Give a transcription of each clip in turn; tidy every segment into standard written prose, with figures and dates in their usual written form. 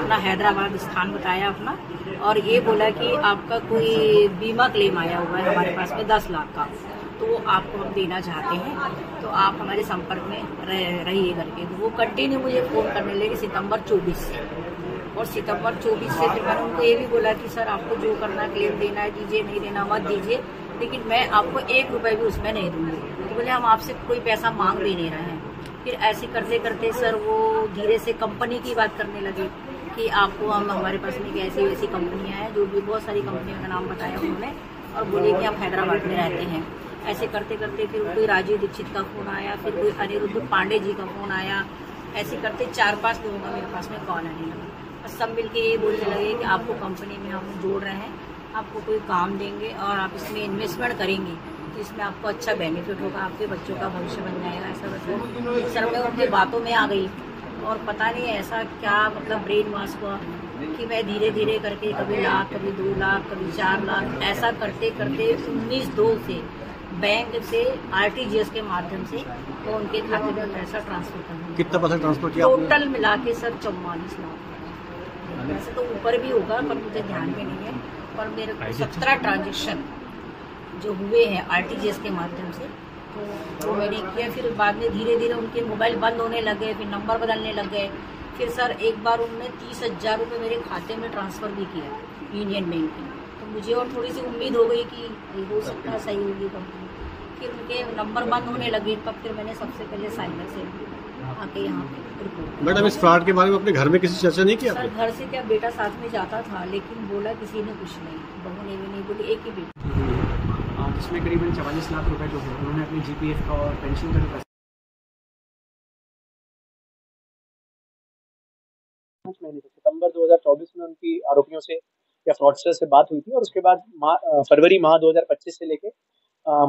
अपना हैदराबाद स्थान बताया अपना, और ये बोला कि आपका कोई बीमा क्लेम आया हुआ है हमारे पास में 10 लाख का, तो वो आपको हम देना चाहते हैं, तो आप हमारे संपर्क में रहिए करके। तो वो कंटिन्यू मुझे फ़ोन करने लगे सितंबर 24 से, और सितंबर 24 से फिर मैंने उनको ये भी बोला कि सर आपको जो करना है क्लेम देना है दीजिए, नहीं देना मत दीजिए, लेकिन मैं आपको 1 रुपये भी उसमें नहीं दूंगी। तो बोले हम आपसे कोई पैसा मांग भी नहीं रहे हैं। फिर ऐसे करते करते सर वो धीरे से कंपनी की बात करने लगे कि आपको हम हमारे पास में ऐसी वैसी कंपनियां हैं, जो भी बहुत सारी कंपनियों का नाम बताया उन्होंने, और बोले कि आप हैदराबाद में रहते हैं। ऐसे करते करते फिर कोई राजीव दीक्षित का फ़ोन आया, फिर कोई अनिरुद्ध पांडे जी का फ़ोन आया। ऐसे करते 4-5 लोगों का मेरे पास में कॉल आने लगा, और सब मिलके ये बोलने लगे कि आपको कंपनी में हम जोड़ रहे हैं, आपको कोई काम देंगे और आप इसमें इन्वेस्टमेंट करेंगे तो इसमें आपको अच्छा बेनिफिट होगा, आपके बच्चों का भविष्य बन जाएगा। ऐसा वैसा सर मैं उनकी बातों में आ गई, और पता नहीं ऐसा क्या मतलब ब्रेन वॉश हुआ कि मैं धीरे धीरे करके कभी लाख, कभी 2 लाख, कभी 4 लाख, ऐसा करते करते 19/2 से बैंक से RTGS के माध्यम से तो उनके खाते में पैसा ट्रांसफर करना। कितना पैसा ट्रांसफर किया टोटल मिला के सर 44 लाख। वैसे तो ऊपर भी होगा पर मुझे ध्यान में नहीं है, और मेरे को 17 ट्रांजेक्शन जो हुए हैं RTGS के माध्यम से, तो वो मैंने किया। फिर बाद में धीरे धीरे उनके मोबाइल बंद होने लगे, फिर नंबर बदलने लग गए। फिर सर एक बार उन्होंने 30,000 रुपये मेरे खाते में ट्रांसफ़र भी किया यूनियन बैंक में, तो मुझे और थोड़ी सी उम्मीद हो गई कि हो सकता है सही होगी कंपनी। फिर उनके नंबर बंद होने लगे, तब फिर मैंने सबसे पहले साइबर से आके यहाँ पे रिपोर्ट। मैडम इस फ्रॉड के बारे में अपने घर में किसी चर्चा नहीं किया? सर घर से क्या, बेटा साथ में जाता था, लेकिन बोला किसी ने कुछ नहीं, बहू ने भी नहीं बोली, एक ही बेटा। जिसमें करीबन 44 लाख रुपए जो है उन्होंने अपनी GPF का और पेंशन का जो पैसा सितंबर 2024 में उनकी आरोपियों से या फ्रॉडस्टर से बात हुई थी, और उसके बाद फरवरी माह 2025 से लेके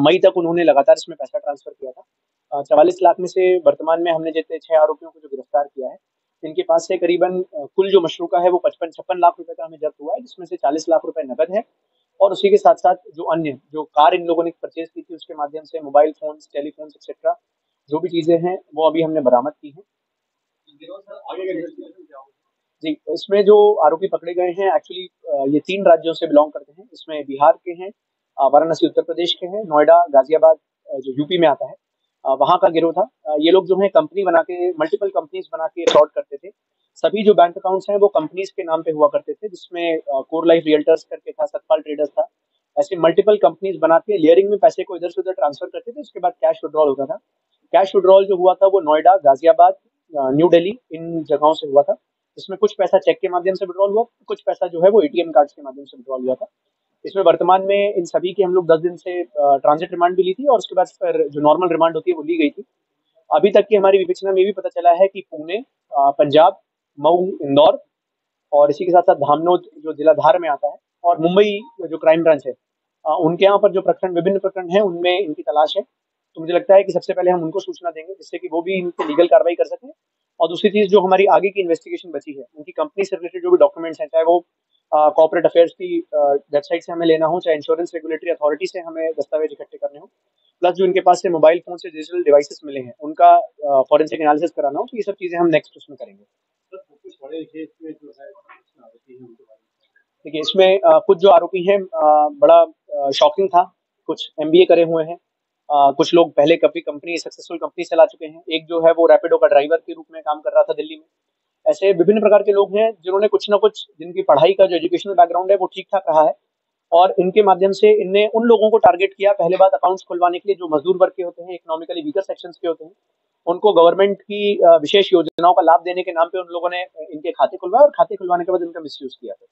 मई तक उन्होंने लगातार इसमें पैसा ट्रांसफर किया था। 44 लाख में से वर्तमान में हमने जितने 6 आरोपियों को जो गिरफ्तार किया है, इनके पास से करीबन कुल जो मशरूका है वो 55-56 लाख रुपए का हमें जब्त हुआ है, जिसमें से 40 लाख रुपए नकद है, और उसी के साथ साथ जो अन्य जो कार इन लोगों ने परचेज की थी उसके माध्यम से मोबाइल फोन्स, टेलीफोन्स एक्सेट्रा जो भी चीजें हैं वो अभी हमने बरामद की हैं। जी, इसमें जो आरोपी पकड़े गए हैं एक्चुअली ये 3 राज्यों से बिलोंग करते हैं। इसमें बिहार के हैं, वाराणसी उत्तर प्रदेश के हैं, नोएडा गाजियाबाद जो यूपी में आता है वहाँ का गिरोह था। ये लोग जो है कंपनी बना के, मल्टीपल कंपनीज बना के फ्रॉड करते थे। सभी जो बैंक अकाउंट्स हैं वो कंपनीज के नाम पे हुआ करते थे, जिसमें कोर लाइफ रियल्टर्स करके था, सतपाल ट्रेडर्स था। ऐसे मल्टीपल कंपनीज बना के लेयरिंग में पैसे को इधर से उधर ट्रांसफर करते थे, उसके बाद कैश विड्रॉल होता था। कैश विड्रॉल जो हुआ था वो नोएडा, गाजियाबाद, न्यू दिल्ली इन जगहों से हुआ था। इसमें कुछ पैसा चेक के माध्यम से विड्रॉल हुआ, कुछ पैसा जो है वो ATM कार्ड्स के माध्यम से विड्रॉल हुआ था। इसमें वर्तमान में इन सभी की हम लोग 10 दिन से ट्रांजिट रिमांड भी ली थी, और उसके बाद फिर जो नॉर्मल रिमांड होती है वो ली गई थी। अभी तक की हमारी विवेचना में भी पता चला है कि पुणे, पंजाब, मऊ, इंदौर और इसी के साथ साथ धामनोद जो जिला धार में आता है, और मुंबई जो क्राइम ब्रांच है, उनके यहाँ पर जो प्रकरण, विभिन्न प्रकरण है, उनमें इनकी तलाश है। तो मुझे लगता है कि सबसे पहले हम उनको सूचना देंगे, जिससे कि वो भी इन पे लीगल कार्रवाई कर सकें। और दूसरी चीज जो हमारी आगे की इन्वेस्टिगेशन बची है, उनकी कंपनी से रिलेटेड जो भी डॉक्यूमेंट्स हैं, चाहे वो कॉर्पोरेट अफेयर्स की वेबसाइट से हमें लेना हो, चाहे इंश्योरेंस रेगुलेटरी अथॉरिटी से हमें दस्तावेज इकट्ठे करने हो, प्लस जो इनके पास से मोबाइल फोन से डिजिटल डिवाइसेस मिले हैं उनका फॉरेंसिक एनालिसिस कराना हो, तो ये सब चीजें हम नेक्स्ट उसमें करेंगे। देखिए, इसमें कुछ जो आरोपी हैं बड़ा शॉकिंग था। कुछ MBA करे हुए हैं, कुछ लोग पहले कभी कंपनी, सक्सेसफुल कंपनी चला चुके हैं। एक जो है वो रैपिडो का ड्राइवर के रूप में काम कर रहा था दिल्ली में। ऐसे विभिन्न प्रकार के लोग हैं जिन्होंने कुछ ना कुछ, जिनकी पढ़ाई का जो एजुकेशनल बैकग्राउंड है वो ठीक ठाक रहा है, और इनके माध्यम से इनने उन लोगों को टारगेट किया पहले बात अकाउंट्स खुलवाने के लिए जो मजदूर वर्ग के होते हैं, इकोनॉमिकली वीकर सेक्शंस के होते हैं। उनको गवर्नमेंट की विशेष योजनाओं का लाभ देने के नाम पे उन लोगों ने इनके खाते खुलवाए, और खाते खुलवाने के बाद इनका मिसयूज किया था।